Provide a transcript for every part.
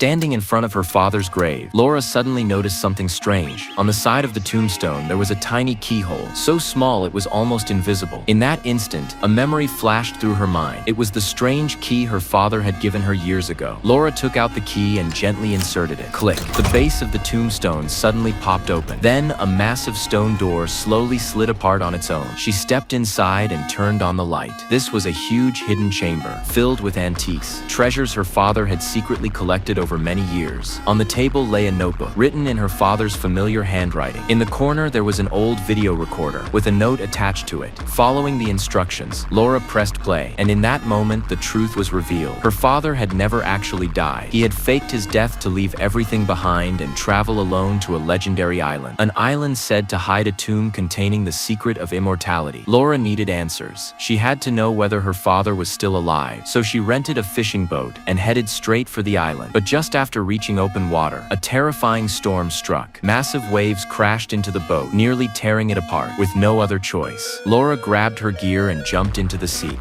Standing in front of her father's grave, Laura suddenly noticed something strange. On the side of the tombstone, there was a tiny keyhole, so small it was almost invisible. In that instant, a memory flashed through her mind. It was the strange key her father had given her years ago. Laura took out the key and gently inserted it. Click. The base of the tombstone suddenly popped open. Then, a massive stone door slowly slid apart on its own. She stepped inside and turned on the light. This was a huge hidden chamber, filled with antiques, treasures her father had secretly collected over many years. On the table lay a notebook, written in her father's familiar handwriting. In the corner, there was an old video recorder, with a note attached to it. Following the instructions, Laura pressed play, and in that moment, the truth was revealed. Her father had never actually died. He had faked his death to leave everything behind and travel alone to a legendary island. An island said to hide a tomb containing the secret of immortality. Laura needed answers. She had to know whether her father was still alive, so she rented a fishing boat and headed straight for the island. But just after reaching open water, a terrifying storm struck. Massive waves crashed into the boat, nearly tearing it apart. With no other choice, Laura grabbed her gear and jumped into the sea.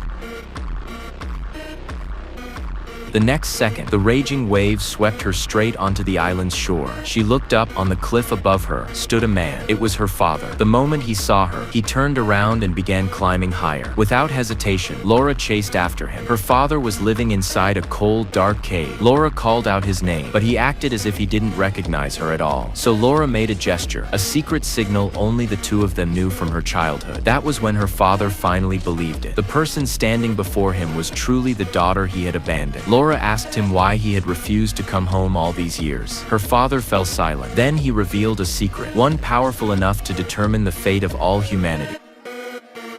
The next second, the raging waves swept her straight onto the island's shore. She looked up. On the cliff above her stood a man. It was her father. The moment he saw her, he turned around and began climbing higher. Without hesitation, Laura chased after him. Her father was living inside a cold, dark cave. Laura called out his name, but he acted as if he didn't recognize her at all. So Laura made a gesture, a secret signal only the two of them knew from her childhood. That was when her father finally believed it. The person standing before him was truly the daughter he had abandoned. Laura asked him why he had refused to come home all these years. Her father fell silent. Then he revealed a secret, one powerful enough to determine the fate of all humanity.